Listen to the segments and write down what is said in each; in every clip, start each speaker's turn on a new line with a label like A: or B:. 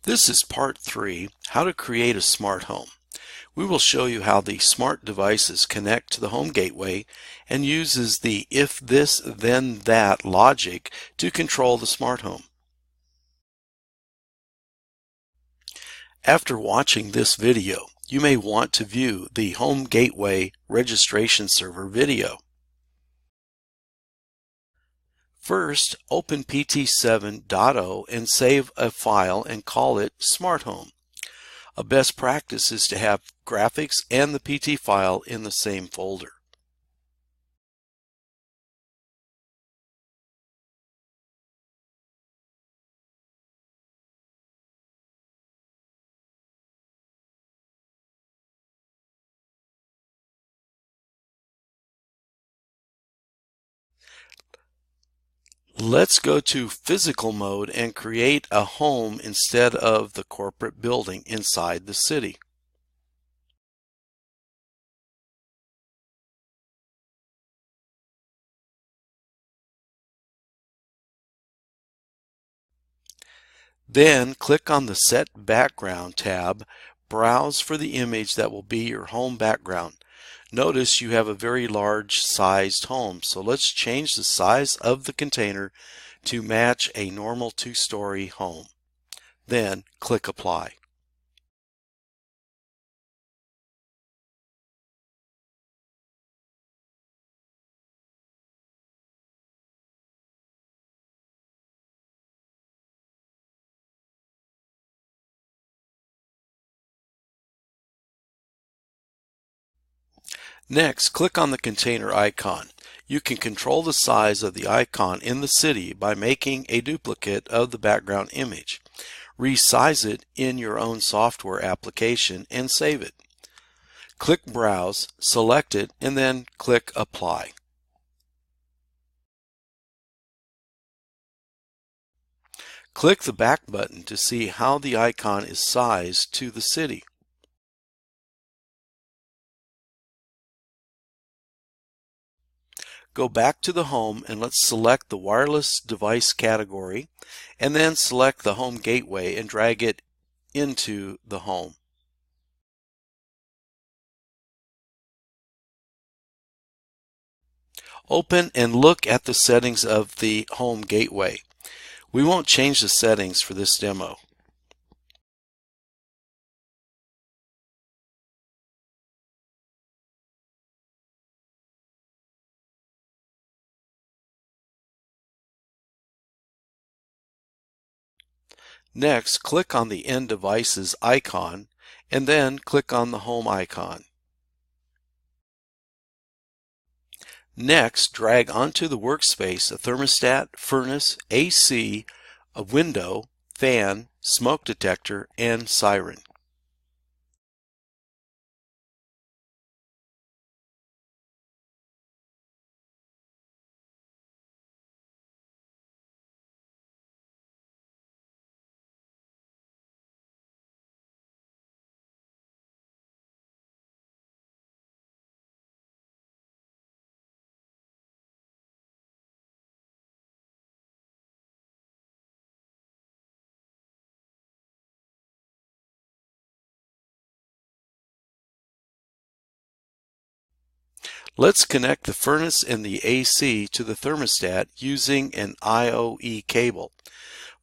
A: This is part 3, how to create a smart home. We will show you how the smart devices connect to the home gateway and uses the if this then that logic to control the smart home. After watching this video, you may want to view the Home Gateway Registration Server video. First, open PT7.0 and save a file and call it Smart Home. A best practice is to have graphics and the PT file in the same folder. Let's go to physical mode and create a home instead of the corporate building inside the city. Then click on the Set Background tab, browse for the image that will be your home background. Notice you have a very large sized home, so let's change the size of the container to match a normal 2-story home. Then click Apply. Next, click on the container icon. You can control the size of the icon in the city by making a duplicate of the background image. Resize it in your own software application and save it. Click Browse, select it, and then click Apply. Click the back button to see how the icon is sized to the city. Go back to the home and let's select the wireless device category and then select the home gateway and drag it into the home. Open and look at the settings of the home gateway. We won't change the settings for this demo. Next, click on the End Devices icon and then click on the Home icon. Next, drag onto the workspace a thermostat, furnace, AC, a window, fan, smoke detector, and siren. Let's connect the furnace and the AC to the thermostat using an IOE cable.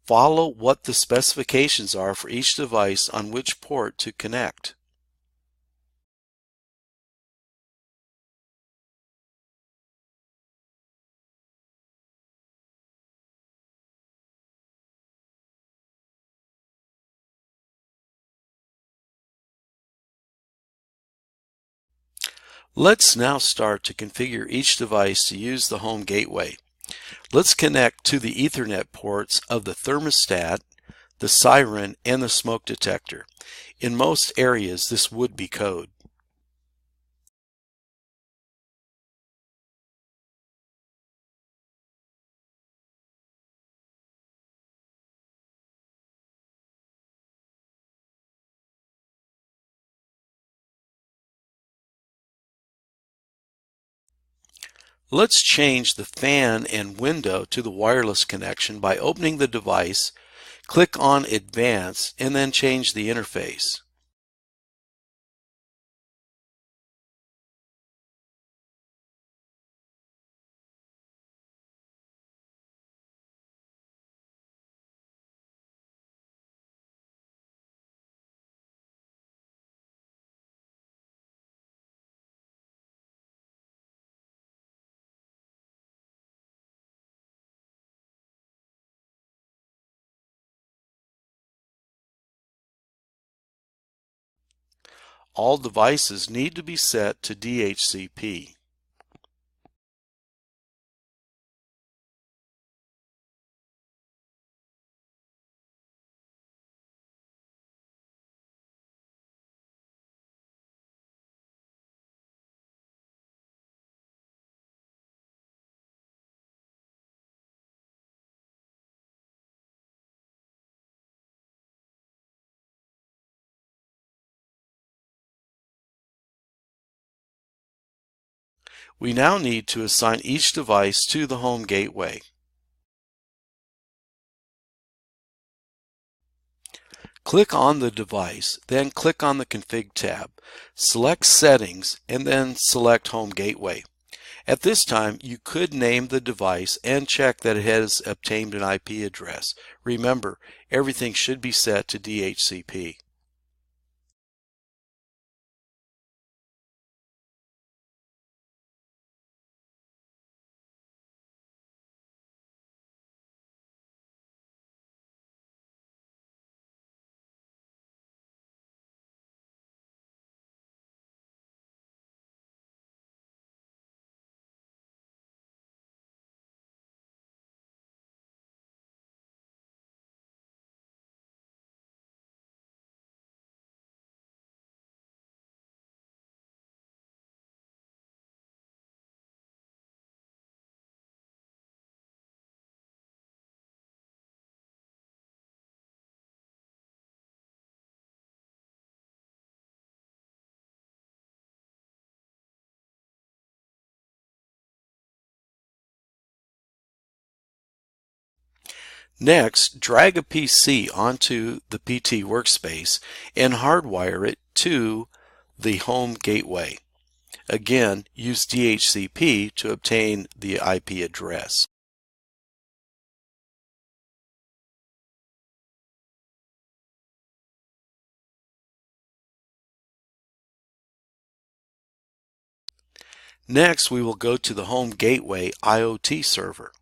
A: Follow what the specifications are for each device on which port to connect. Let's now start to configure each device to use the home gateway. Let's connect to the Ethernet ports of the thermostat, the siren, and the smoke detector. In most areas, this would be code. Let's change the fan and window to the wireless connection by opening the device, Click on Advanced and then change the interface. All devices need to be set to DHCP. We now need to assign each device to the home gateway. Click on the device, then click on the Config tab. Select Settings and then select Home Gateway. At this time, you could name the device and check that it has obtained an IP address. Remember, everything should be set to DHCP. Next, drag a PC onto the PT workspace and hardwire it to the home gateway. Again, use DHCP to obtain the IP address. Next, we will go to the home gateway IoT server.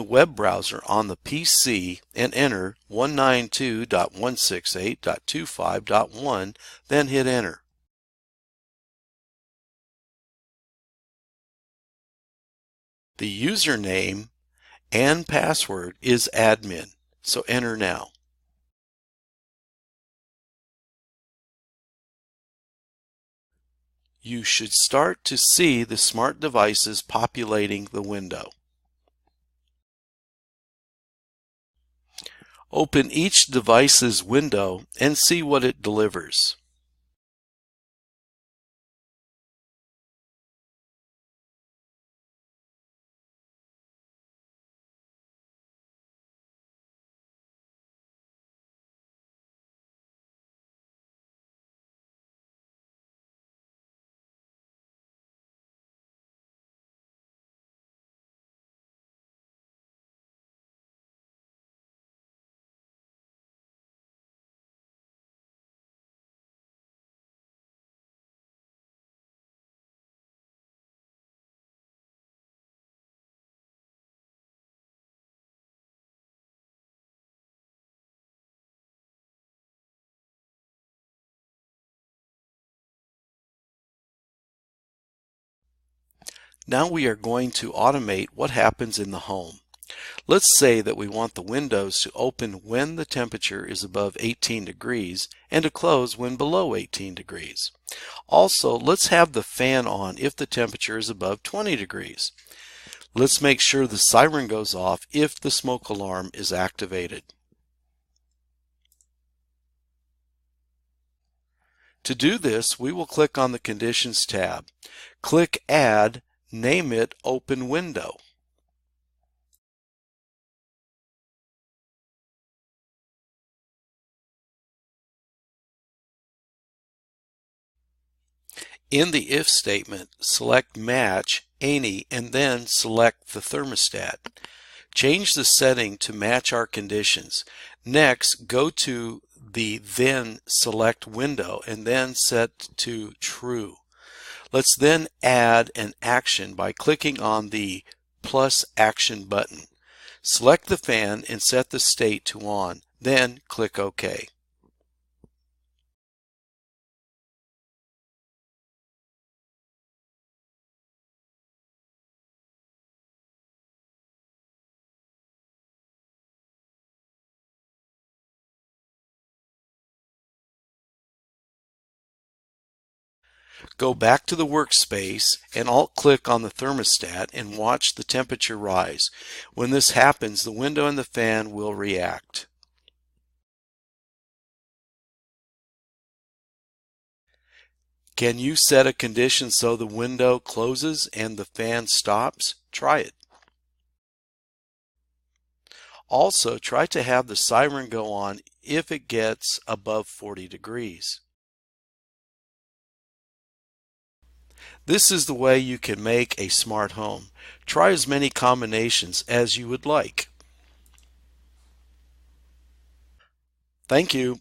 A: The web browser on the PC and enter 192.168.25.1, then hit enter. The username and password is admin, so enter now. You should start to see the smart devices populating the window. Open each device's window and see what it delivers. Now we are going to automate what happens in the home. Let's say that we want the windows to open when the temperature is above 18 degrees and to close when below 18 degrees. Also, let's have the fan on if the temperature is above 20 degrees. Let's make sure the siren goes off if the smoke alarm is activated. To do this, we will click on the Conditions tab. Click Add, name it Open Window. In the if statement, select Match any and then select the thermostat. Change the setting to match our conditions. Next, go to the Then Select window and then set to True. Let's then add an action by clicking on the plus action button. Select the fan and set the state to on, then click OK. Go back to the workspace and alt-click on the thermostat and watch the temperature rise. When this happens, the window and the fan will react. Can you set a condition so the window closes and the fan stops? Try it. Also, try to have the siren go on if it gets above 40 degrees. This is the way you can make a smart home. Try as many combinations as you would like. Thank you.